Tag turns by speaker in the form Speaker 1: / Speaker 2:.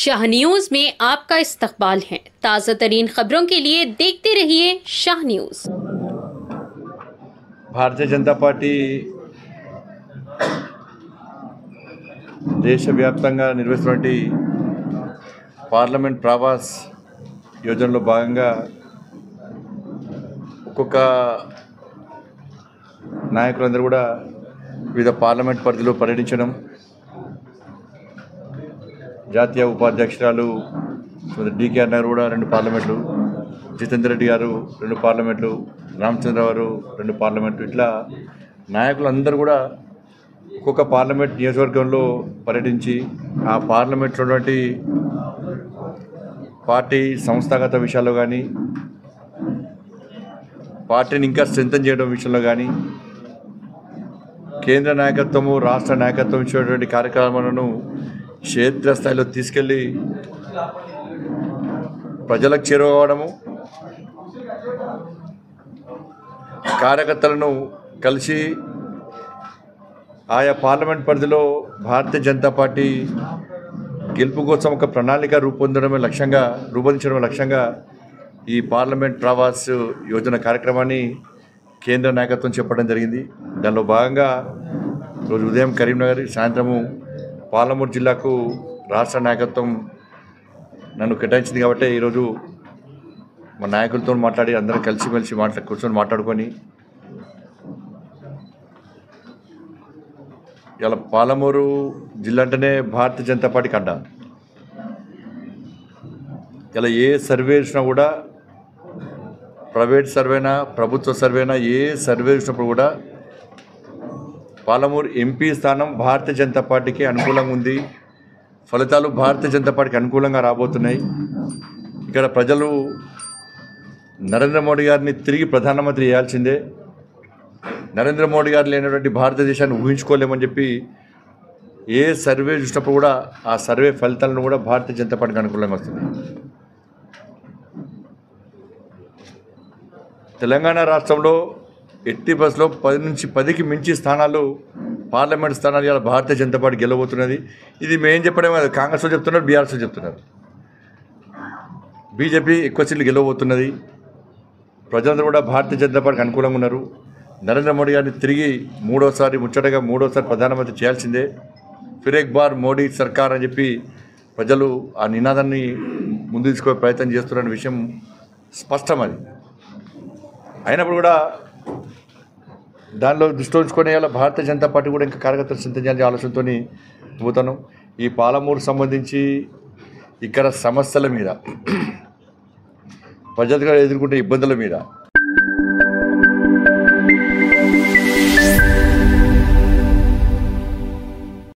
Speaker 1: Shah news में आपका इस्तकबाल है। ताज़ा तरीन खबरों के लिए देखते रहिए शाह न्यूज।
Speaker 2: भारतीय जनता पार्टी దేశవ్యాప్తంగా నిర్వహిస్తున్నటువంటి పార్లమెంట్ ప్రవాస్ యోజనలో భాగంగా ఒక్కొక్క నాయకులందరూ కూడా వివిధ పార్లమెంట్ పరిధిలో పర్యటించడం, జాతీయ ఉపాధ్యక్షురాలు డికేఆర్ గారు కూడా 2 పార్లమెంట్లు, జితేందర్ రెడ్డి గారు 2 పార్లమెంట్లు, రామచంద్ర గారు 2 పార్లమెంట్లు, ఇట్లా నాయకులందరూ కూడా ఒక్కొక్క పార్లమెంట్ నియోజకవర్గంలో పర్యటించి ఆ పార్లమెంట్లో ఉన్నటువంటి పార్టీ సంస్థాగత విషయాల్లో కానీ, పార్టీని ఇంకా స్ట్రెంథెన్ చేయడం విషయంలో కానీ, కేంద్ర నాయకత్వము రాష్ట్ర నాయకత్వం ఇచ్చినటువంటి కార్యక్రమాలను క్షేత్రస్థాయిలో తీసుకెళ్ళి ప్రజలకు చేరువవడము, కార్యకర్తలను కలిసి ఆయా పార్లమెంట్ పరిధిలో భారతీయ జనతా పార్టీ గెలుపు కోసం ఒక ప్రణాళిక రూపొందించడమే లక్ష్యంగా ఈ పార్లమెంట్ ప్రవాస్ యోజన కార్యక్రమాన్ని కేంద్ర నాయకత్వం చెప్పడం జరిగింది. దానిలో భాగంగా రోజు ఉదయం కరీంనగర్, సాయంత్రము పాలమూరు జిల్లాకు రాష్ట్ర నాయకత్వం నన్ను కేటాయించింది. కాబట్టి ఈరోజు మా నాయకులతో మాట్లాడి అందరం కలిసిమెలిసి కూర్చొని మాట్లాడుకొని ఇలా పాలమూరు జిల్లా అంటేనే భారతీయ జనతా పార్టీకి అడ్డా. ఇలా ఏ సర్వే చూసినా కూడా, ప్రైవేట్ సర్వేనా ప్రభుత్వ సర్వేనా, ఏ సర్వే చూసినప్పుడు కూడా పాలమూరు ఎంపీ స్థానం భారతీయ జనతా పార్టీకి అనుకూలంగా ఉంది. ఫలితాలు భారతీయ జనతా పార్టీకి అనుకూలంగా రాబోతున్నాయి. ఇక్కడ ప్రజలు నరేంద్ర మోడీ గారిని తిరిగి ప్రధానమంత్రి చేయాల్సిందే. నరేంద్ర మోడీ గారు లేనటువంటి భారతదేశాన్ని ఊహించుకోలేమని చెప్పి ఏ సర్వే చూసినప్పుడు కూడా ఆ సర్వే ఫలితాలను కూడా భారతీయ జనతా పార్టీకి అనుకూలంగా వస్తుంది. తెలంగాణ రాష్ట్రంలో ఎట్టి బస్సులో 10 నుంచి 10కి మించి స్థానాలు, పార్లమెంట్ స్థానాలు ఇలా భారతీయ జనతా పార్టీ గెలవబోతున్నది. ఇది మేము చెప్పడం కాదు, కాంగ్రెస్ చెప్తున్నారు, బీఆర్ఎస్ చెప్తున్నారు. బీజేపీ ఎక్కువ సీట్లు గెలవబోతున్నది. ప్రజలందరూ కూడా భారతీయ జనతా పార్టీకి అనుకూలంగా ఉన్నారు. నరేంద్ర మోడీ గారిని తిరిగి మూడోసారి ప్రధానమంత్రి చేయాల్సిందే. ఫిర్ ఏక్ బార్ మోడీ సర్కార్ అని చెప్పి ప్రజలు ఆ నినాదాన్ని ముందు తీసుకునే ప్రయత్నం చేస్తున్న విషయం స్పష్టం. అది అయినప్పుడు కూడా దానిలో దృష్టి ఉంచుకొని ఇలా భారతీయ జనతా పార్టీ కూడా ఇంకా కార్యకర్తలు చింతించాలని ఆలోచనతో పోతాను. ఈ పాలమూరు సంబంధించి ఇక్కడ సమస్యల మీద, ప్రజలుగా ఎదుర్కొంటే ఇబ్బందుల మీద